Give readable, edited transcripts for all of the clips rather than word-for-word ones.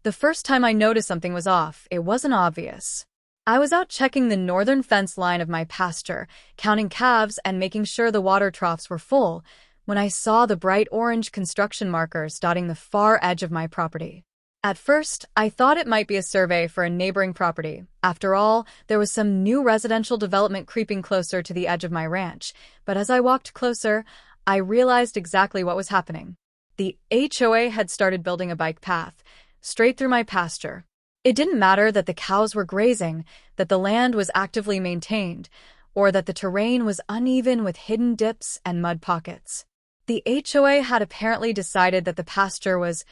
The first time I noticed something was off, it wasn't obvious. I was out checking the northern fence line of my pasture, counting calves and making sure the water troughs were full, when I saw the bright orange construction markers dotting the far edge of my property. At first, I thought it might be a survey for a neighboring property. After all, there was some new residential development creeping closer to the edge of my ranch, but as I walked closer, I realized exactly what was happening. The HOA had started building a bike path straight through my pasture. It didn't matter that the cows were grazing, that the land was actively maintained, or that the terrain was uneven with hidden dips and mud pockets. The HOA had apparently decided that the pasture was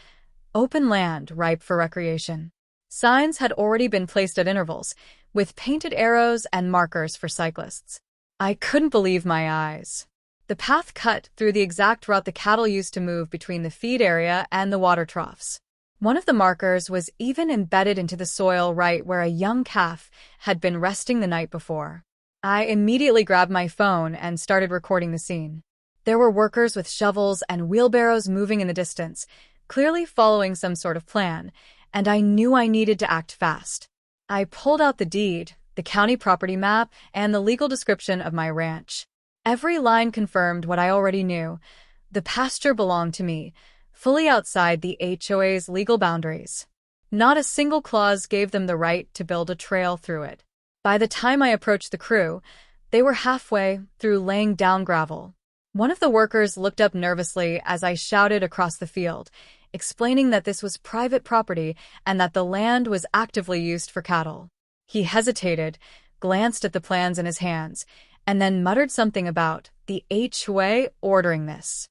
open land ripe for recreation. Signs had already been placed at intervals, with painted arrows and markers for cyclists. I couldn't believe my eyes. The path cut through the exact route the cattle used to move between the feed area and the water troughs. One of the markers was even embedded into the soil right where a young calf had been resting the night before. I immediately grabbed my phone and started recording the scene. There were workers with shovels and wheelbarrows moving in the distance, clearly following some sort of plan, and I knew I needed to act fast. I pulled out the deed, the county property map, and the legal description of my ranch. Every line confirmed what I already knew. The pasture belonged to me, fully outside the HOA's legal boundaries. Not a single clause gave them the right to build a trail through it. By the time I approached the crew, they were halfway through laying down gravel. One of the workers looked up nervously as I shouted across the field, explaining that this was private property and that the land was actively used for cattle. He hesitated, glanced at the plans in his hands, and then muttered something about the HOA ordering this.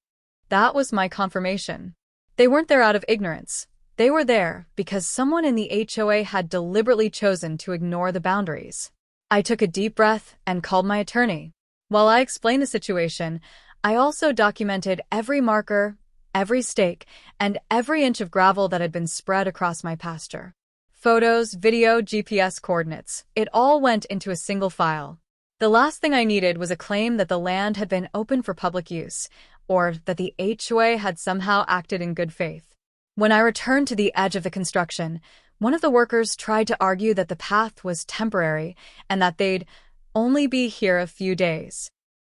That was my confirmation. They weren't there out of ignorance. They were there because someone in the HOA had deliberately chosen to ignore the boundaries. I took a deep breath and called my attorney. While I explained the situation, I also documented every marker, every stake, and every inch of gravel that had been spread across my pasture. Photos, video, GPS coordinates, it all went into a single file. The last thing I needed was a claim that the land had been open for public use, or that the HOA had somehow acted in good faith. When I returned to the edge of the construction, one of the workers tried to argue that the path was temporary and that they'd only be here a few days.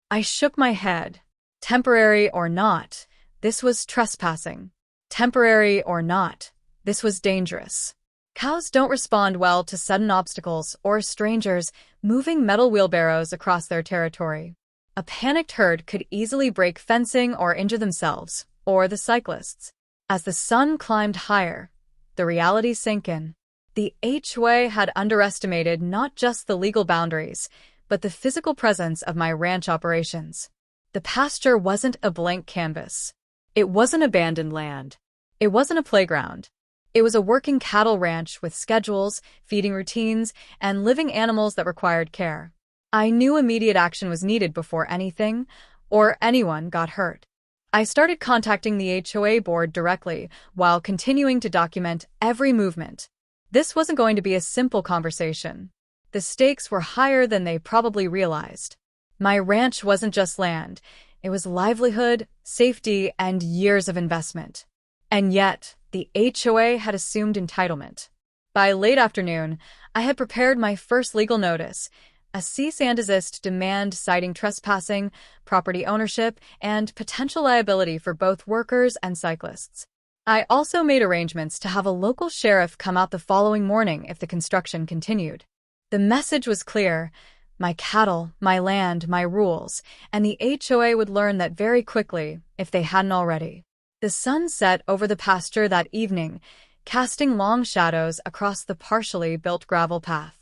I shook my head. Temporary or not, this was trespassing. Temporary or not, this was dangerous. Cows don't respond well to sudden obstacles or strangers moving metal wheelbarrows across their territory. A panicked herd could easily break fencing or injure themselves, or the cyclists. As the sun climbed higher, the reality sank in. The HOA had underestimated not just the legal boundaries, but the physical presence of my ranch operations. The pasture wasn't a blank canvas. It wasn't abandoned land. It wasn't a playground. It was a working cattle ranch with schedules, feeding routines, and living animals that required care. I knew immediate action was needed before anything or anyone got hurt. I started contacting the HOA board directly while continuing to document every movement. This wasn't going to be a simple conversation. The stakes were higher than they probably realized. My ranch wasn't just land. It was livelihood, safety, and years of investment. And yet, the HOA had assumed entitlement. By late afternoon, I had prepared my first legal notice, a cease and desist demand citing trespassing, property ownership, and potential liability for both workers and cyclists. I also made arrangements to have a local sheriff come out the following morning if the construction continued. The message was clear: my cattle, my land, my rules, and the HOA would learn that very quickly if they hadn't already. The sun set over the pasture that evening, casting long shadows across the partially built gravel path.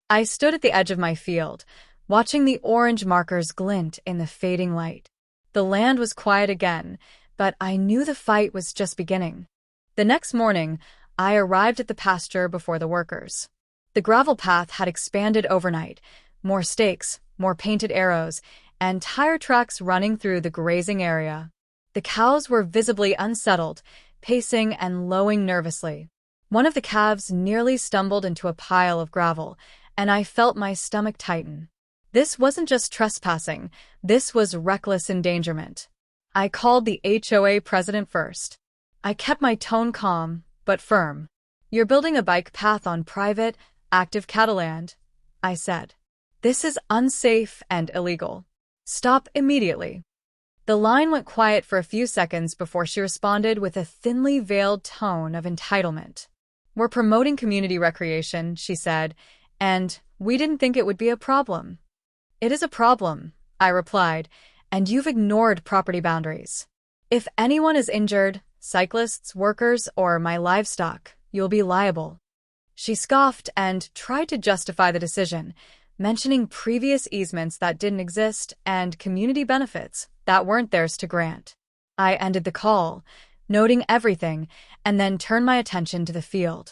I stood at the edge of my field, watching the orange markers glint in the fading light. The land was quiet again, but I knew the fight was just beginning. The next morning, I arrived at the pasture before the workers. The gravel path had expanded overnight, more stakes, more painted arrows, and tire tracks running through the grazing area. The cows were visibly unsettled, pacing and lowing nervously. One of the calves nearly stumbled into a pile of gravel, and I felt my stomach tighten. This wasn't just trespassing, this was reckless endangerment. I called the HOA president first. I kept my tone calm, but firm. You're building a bike path on private, active cattle land, I said. This is unsafe and illegal. Stop immediately. The line went quiet for a few seconds before she responded with a thinly veiled tone of entitlement. We're promoting community recreation, she said, and we didn't think it would be a problem. It is a problem, I replied, and you've ignored property boundaries. If anyone is injured, cyclists, workers, or my livestock, you'll be liable. She scoffed and tried to justify the decision, mentioning previous easements that didn't exist and community benefits that weren't theirs to grant. I ended the call, noting everything, and then turned my attention to the field.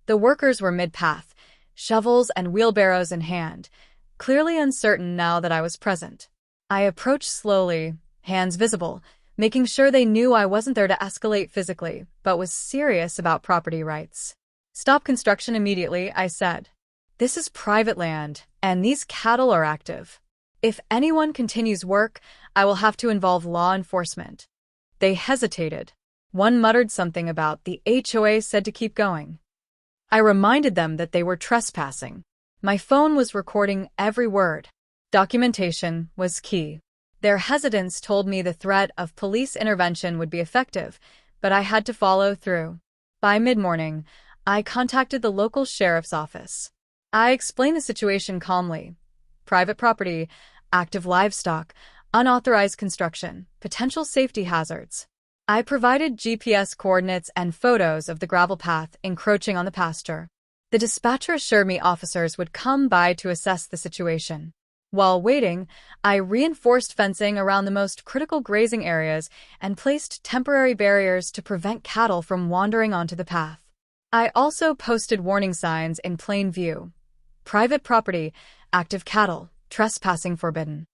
The workers were mid-path, shovels and wheelbarrows in hand, clearly uncertain now that I was present. I approached slowly, hands visible, making sure they knew I wasn't there to escalate physically, but was serious about property rights. Stop construction immediately, I said. This is private land, and these cattle are active. If anyone continues work, I will have to involve law enforcement. They hesitated. One muttered something about the HOA said to keep going. I reminded them that they were trespassing. My phone was recording every word. Documentation was key. Their hesitance told me the threat of police intervention would be effective, but I had to follow through. By mid-morning, I contacted the local sheriff's office. I explained the situation calmly. Private property, active livestock, unauthorized construction, potential safety hazards. I provided GPS coordinates and photos of the gravel path encroaching on the pasture. The dispatcher assured me officers would come by to assess the situation. While waiting, I reinforced fencing around the most critical grazing areas and placed temporary barriers to prevent cattle from wandering onto the path. I also posted warning signs in plain view. Private property, active cattle, trespassing forbidden.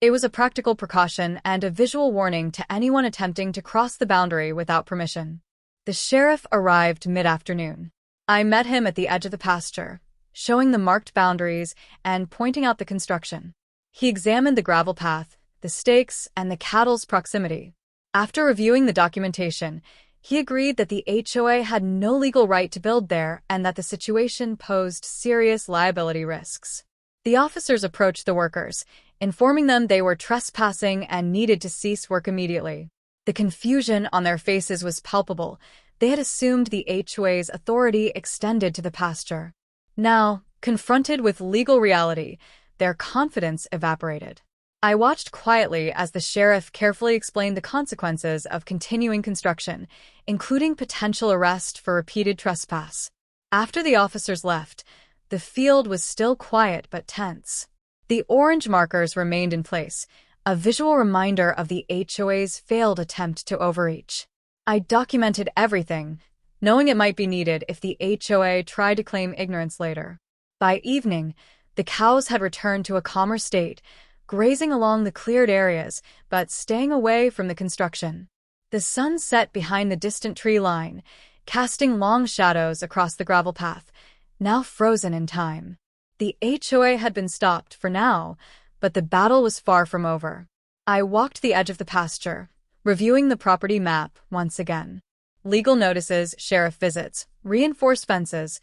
It was a practical precaution and a visual warning to anyone attempting to cross the boundary without permission. The sheriff arrived mid-afternoon. I met him at the edge of the pasture, showing the marked boundaries and pointing out the construction. He examined the gravel path, the stakes, and the cattle's proximity. After reviewing the documentation, he agreed that the HOA had no legal right to build there and that the situation posed serious liability risks. The officers approached the workers, informing them they were trespassing and needed to cease work immediately. The confusion on their faces was palpable. They had assumed the HOA's authority extended to the pasture. Now, confronted with legal reality, their confidence evaporated. I watched quietly as the sheriff carefully explained the consequences of continuing construction, including potential arrest for repeated trespass. After the officers left, the field was still quiet but tense. The orange markers remained in place, a visual reminder of the HOA's failed attempt to overreach. I documented everything, knowing it might be needed if the HOA tried to claim ignorance later. By evening, the cows had returned to a calmer state, grazing along the cleared areas, but staying away from the construction. The sun set behind the distant tree line, casting long shadows across the gravel path, now frozen in time. The HOA had been stopped for now, but the battle was far from over. I walked the edge of the pasture, reviewing the property map once again. Legal notices, sheriff visits, reinforced fences,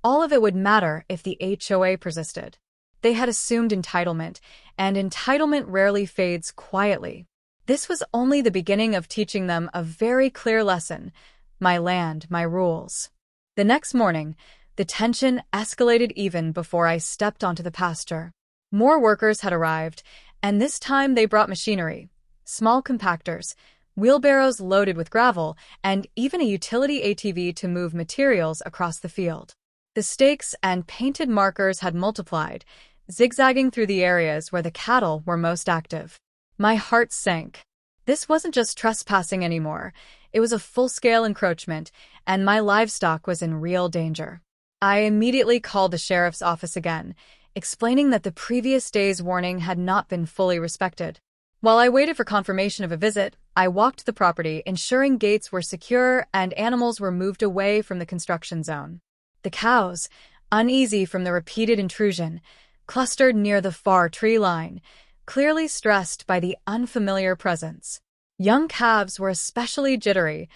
all of it would matter if the HOA persisted. They had assumed entitlement, and entitlement rarely fades quietly. This was only the beginning of teaching them a very clear lesson: my land, my rules. The next morning, the tension escalated even before I stepped onto the pasture. More workers had arrived, and this time they brought machinery, small compactors, wheelbarrows loaded with gravel, and even a utility ATV to move materials across the field. The stakes and painted markers had multiplied, zigzagging through the areas where the cattle were most active. My heart sank. This wasn't just trespassing anymore. It was a full-scale encroachment, and my livestock was in real danger. I immediately called the sheriff's office again, explaining that the previous day's warning had not been fully respected. While I waited for confirmation of a visit, I walked the property, ensuring gates were secure and animals were moved away from the construction zone. The cows, uneasy from the repeated intrusion, clustered near the far tree line, clearly stressed by the unfamiliar presence. Young calves were especially jittery,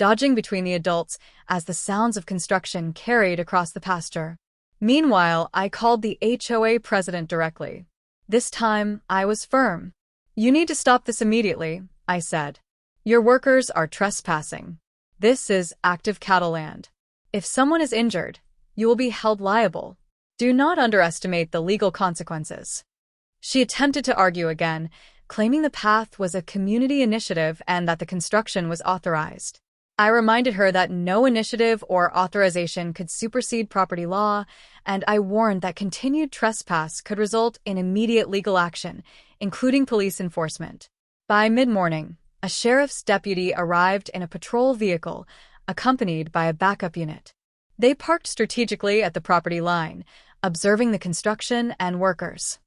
dodging between the adults as the sounds of construction carried across the pasture. Meanwhile, I called the HOA president directly. This time, I was firm. "You need to stop this immediately," I said. "Your workers are trespassing. This is active cattle land. If someone is injured, you will be held liable. Do not underestimate the legal consequences." She attempted to argue again, claiming the path was a community initiative and that the construction was authorized. I reminded her that no initiative or authorization could supersede property law, and I warned that continued trespass could result in immediate legal action, including police enforcement. By mid-morning, a sheriff's deputy arrived in a patrol vehicle, accompanied by a backup unit. They parked strategically at the property line, observing the construction and workers.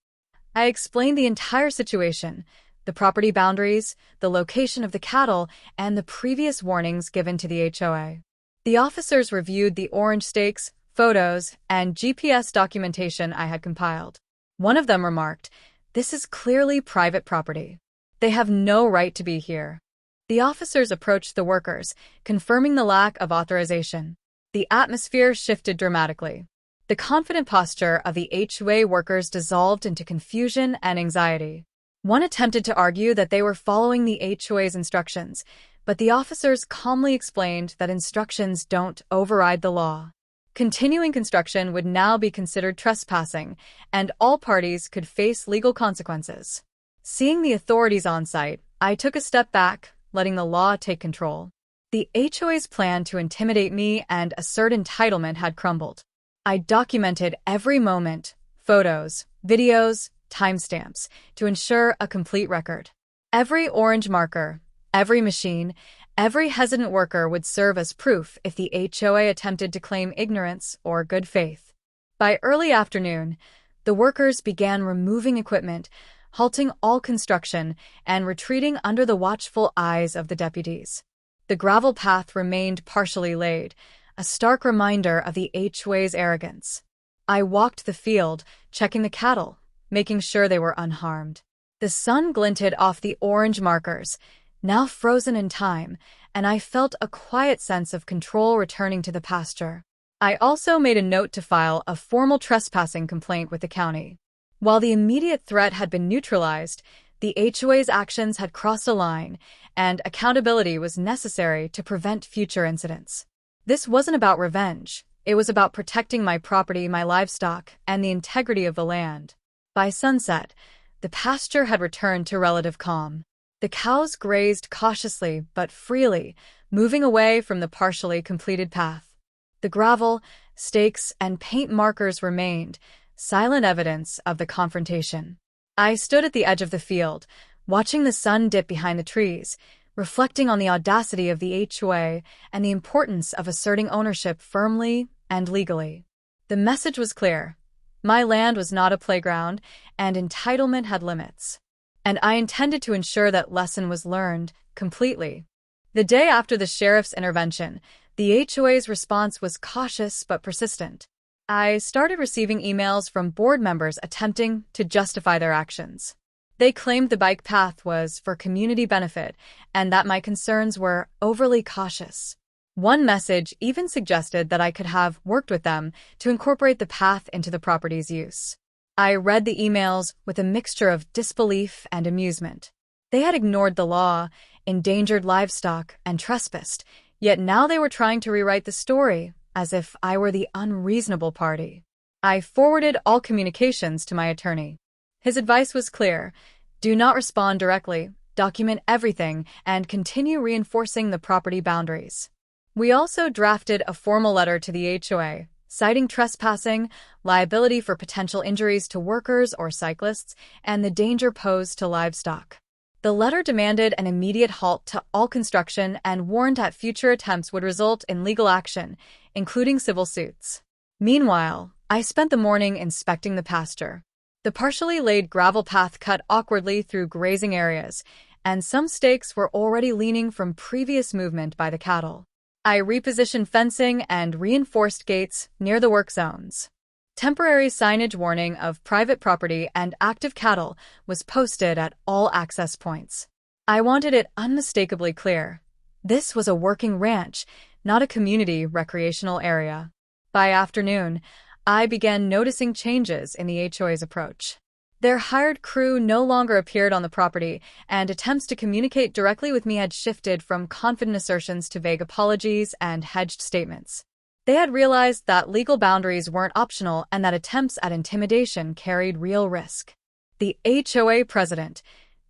I explained the entire situation, the property boundaries, the location of the cattle, and the previous warnings given to the HOA. The officers reviewed the orange stakes, photos, and GPS documentation I had compiled. One of them remarked, "This is clearly private property. They have no right to be here." The officers approached the workers, confirming the lack of authorization. The atmosphere shifted dramatically. The confident posture of the HOA workers dissolved into confusion and anxiety. One attempted to argue that they were following the HOA's instructions, but the officers calmly explained that instructions don't override the law. Continuing construction would now be considered trespassing, and all parties could face legal consequences. Seeing the authorities on site, I took a step back, letting the law take control. The HOA's plan to intimidate me and assert entitlement had crumbled. I documented every moment, photos, videos, timestamps, to ensure a complete record. Every orange marker, every machine, every hesitant worker would serve as proof if the HOA attempted to claim ignorance or good faith. By early afternoon, the workers began removing equipment, halting all construction, and retreating under the watchful eyes of the deputies. The gravel path remained partially laid, a stark reminder of the HOA's arrogance. I walked the field, checking the cattle, making sure they were unharmed. The sun glinted off the orange markers, now frozen in time, and I felt a quiet sense of control returning to the pasture. I also made a note to file a formal trespassing complaint with the county. While the immediate threat had been neutralized, the HOA's actions had crossed a line, and accountability was necessary to prevent future incidents. This wasn't about revenge. It was about protecting my property, my livestock, and the integrity of the land. By sunset, the pasture had returned to relative calm. The cows grazed cautiously but freely, moving away from the partially completed path. The gravel, stakes, and paint markers remained, silent evidence of the confrontation. I stood at the edge of the field, watching the sun dip behind the trees, reflecting on the audacity of the HOA and the importance of asserting ownership firmly and legally. The message was clear. My land was not a playground, and entitlement had limits. And I intended to ensure that lesson was learned completely. The day after the sheriff's intervention, the HOA's response was cautious but persistent. I started receiving emails from board members attempting to justify their actions. They claimed the bike path was for community benefit and that my concerns were overly cautious. One message even suggested that I could have worked with them to incorporate the path into the property's use. I read the emails with a mixture of disbelief and amusement. They had ignored the law, endangered livestock, and trespassed, yet now they were trying to rewrite the story as if I were the unreasonable party. I forwarded all communications to my attorney. His advice was clear: do not respond directly, document everything, and continue reinforcing the property boundaries. We also drafted a formal letter to the HOA, citing trespassing, liability for potential injuries to workers or cyclists, and the danger posed to livestock. The letter demanded an immediate halt to all construction and warned that future attempts would result in legal action, including civil suits. Meanwhile, I spent the morning inspecting the pasture. The partially laid gravel path cut awkwardly through grazing areas, and some stakes were already leaning from previous movement by the cattle. I repositioned fencing and reinforced gates near the work zones. Temporary signage warning of private property and active cattle was posted at all access points. I wanted it unmistakably clear: This was a working ranch, not a community recreational area. By afternoon, I began noticing changes in the HOA's approach. Their hired crew no longer appeared on the property, and attempts to communicate directly with me had shifted from confident assertions to vague apologies and hedged statements. They had realized that legal boundaries weren't optional and that attempts at intimidation carried real risk. The HOA president,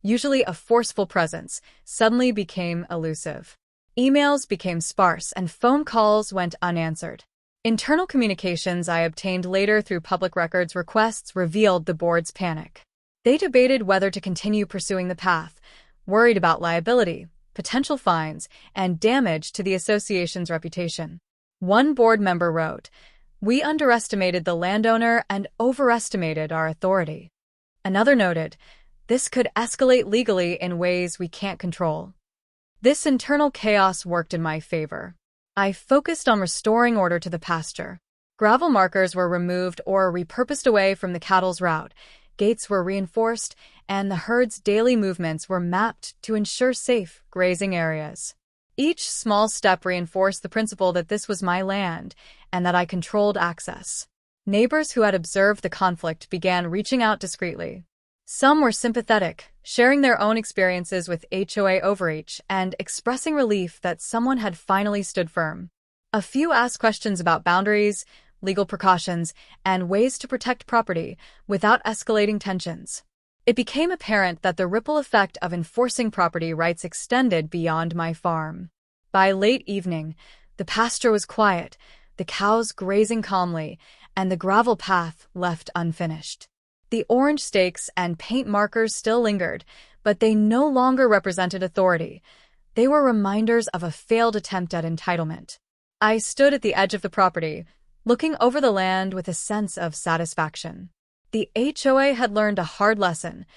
usually a forceful presence, suddenly became elusive. Emails became sparse and phone calls went unanswered. Internal communications I obtained later through public records requests revealed the board's panic. They debated whether to continue pursuing the path, worried about liability, potential fines, and damage to the association's reputation. One board member wrote, "We underestimated the landowner and overestimated our authority." Another noted, "This could escalate legally in ways we can't control." This internal chaos worked in my favor. I focused on restoring order to the pasture. Gravel markers were removed or repurposed away from the cattle's route, gates were reinforced, and the herd's daily movements were mapped to ensure safe grazing areas. Each small step reinforced the principle that this was my land and that I controlled access. Neighbors who had observed the conflict began reaching out discreetly. Some were sympathetic, sharing their own experiences with HOA Overreach and expressing relief that someone had finally stood firm. A few asked questions about boundaries, legal precautions, and ways to protect property without escalating tensions. It became apparent that the ripple effect of enforcing property rights extended beyond my farm. By late evening, the pasture was quiet, the cows grazing calmly, and the gravel path left unfinished. The orange stakes and paint markers still lingered, but they no longer represented authority. They were reminders of a failed attempt at entitlement. I stood at the edge of the property, looking over the land with a sense of satisfaction. The HOA had learned a hard lesson.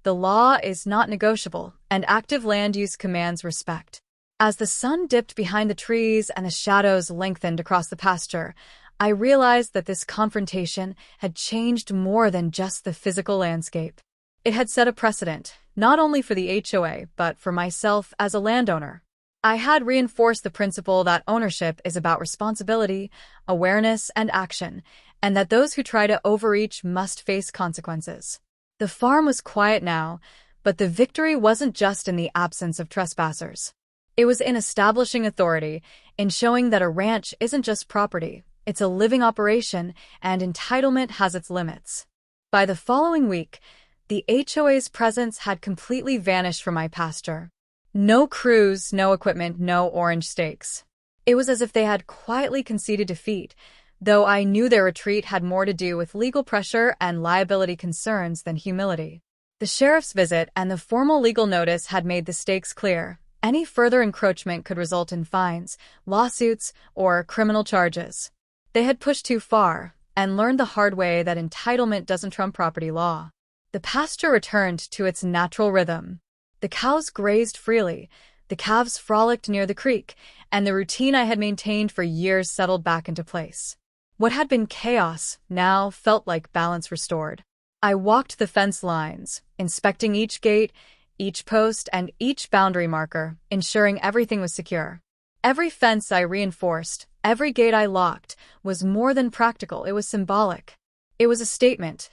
The law is not negotiable, and active land use commands respect. As the sun dipped behind the trees and the shadows lengthened across the pasture, I realized that this confrontation had changed more than just the physical landscape. It had set a precedent, not only for the HOA, but for myself as a landowner. I had reinforced the principle that ownership is about responsibility, awareness, and action, and that those who try to overreach must face consequences. The farm was quiet now, but the victory wasn't just in the absence of trespassers. It was in establishing authority, in showing that a ranch isn't just property. It's a living operation, and entitlement has its limits. By the following week, the HOA's presence had completely vanished from my pasture. No crews, no equipment, no orange stakes. It was as if they had quietly conceded defeat, though I knew their retreat had more to do with legal pressure and liability concerns than humility. The sheriff's visit and the formal legal notice had made the stakes clear. Any further encroachment could result in fines, lawsuits, or criminal charges. They had pushed too far and learned the hard way that entitlement doesn't trump property law. The pasture returned to its natural rhythm. The cows grazed freely, the calves frolicked near the creek, and the routine I had maintained for years settled back into place. What had been chaos now felt like balance restored. I walked the fence lines, inspecting each gate, each post, and each boundary marker, ensuring everything was secure. Every fence I reinforced, every gate I locked, was more than practical, it was symbolic. It was a statement.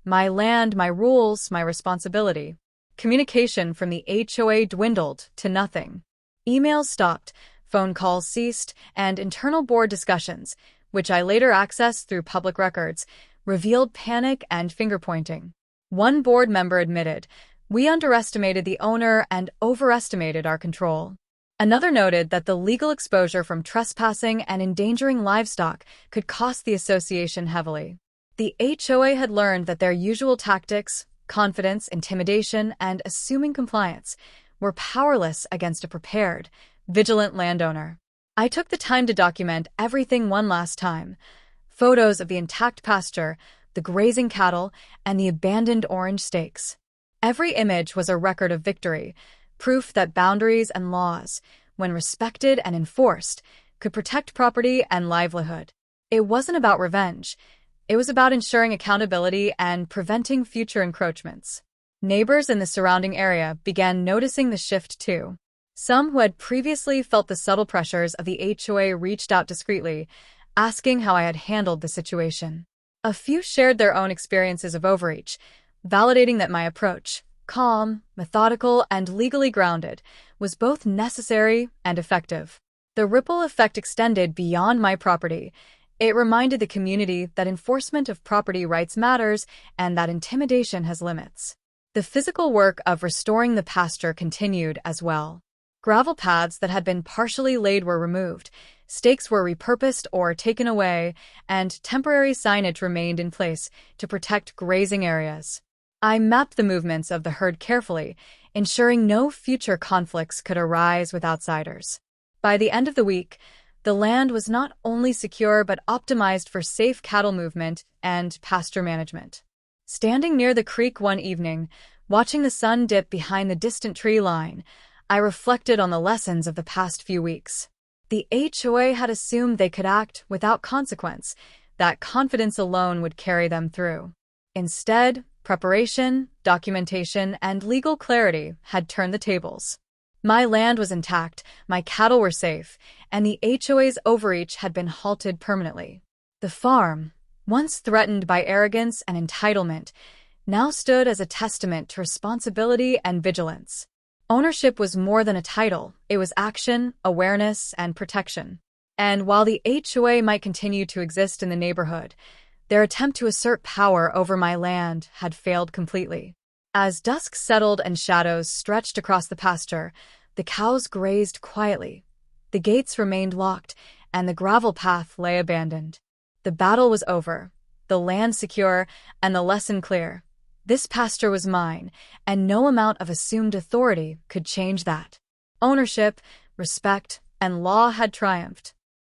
My land, my rules, my responsibility. Communication from the HOA dwindled to nothing. Emails stopped, phone calls ceased, and internal board discussions, which I later accessed through public records, revealed panic and finger-pointing. One board member admitted, "We underestimated the owner and overestimated our control." Another noted that the legal exposure from trespassing and endangering livestock could cost the association heavily. The HOA had learned that their usual tactics, confidence, intimidation, and assuming compliance, were powerless against a prepared, vigilant landowner. I took the time to document everything one last time. Photos of the intact pasture, the grazing cattle, and the abandoned orange stakes. Every image was a record of victory, proof that boundaries and laws, when respected and enforced, could protect property and livelihood. It wasn't about revenge. It was about ensuring accountability and preventing future encroachments. Neighbors in the surrounding area began noticing the shift too. Some who had previously felt the subtle pressures of the HOA reached out discreetly, asking how I had handled the situation. A few shared their own experiences of overreach, validating that my approach, calm, methodical, and legally grounded, was both necessary and effective. The ripple effect extended beyond my property. It reminded the community that enforcement of property rights matters and that intimidation has limits. The physical work of restoring the pasture continued as well. Gravel paths that had been partially laid were removed, stakes were repurposed or taken away, and temporary signage remained in place to protect grazing areas. I mapped the movements of the herd carefully, ensuring no future conflicts could arise with outsiders. By the end of the week, the land was not only secure but optimized for safe cattle movement and pasture management. Standing near the creek one evening, watching the sun dip behind the distant tree line, I reflected on the lessons of the past few weeks. The HOA had assumed they could act without consequence, that confidence alone would carry them through. Instead, preparation, documentation, and legal clarity had turned the tables. My land was intact, my cattle were safe, and the HOA's overreach had been halted permanently. The farm, once threatened by arrogance and entitlement, now stood as a testament to responsibility and vigilance. Ownership was more than a title, it was action, awareness, and protection. And while the HOA might continue to exist in the neighborhood, their attempt to assert power over my land had failed completely. As dusk settled and shadows stretched across the pasture, the cows grazed quietly. The gates remained locked, and the gravel path lay abandoned. The battle was over, the land secure, and the lesson clear. This pasture was mine, and no amount of assumed authority could change that. Ownership, respect, and law had triumphed.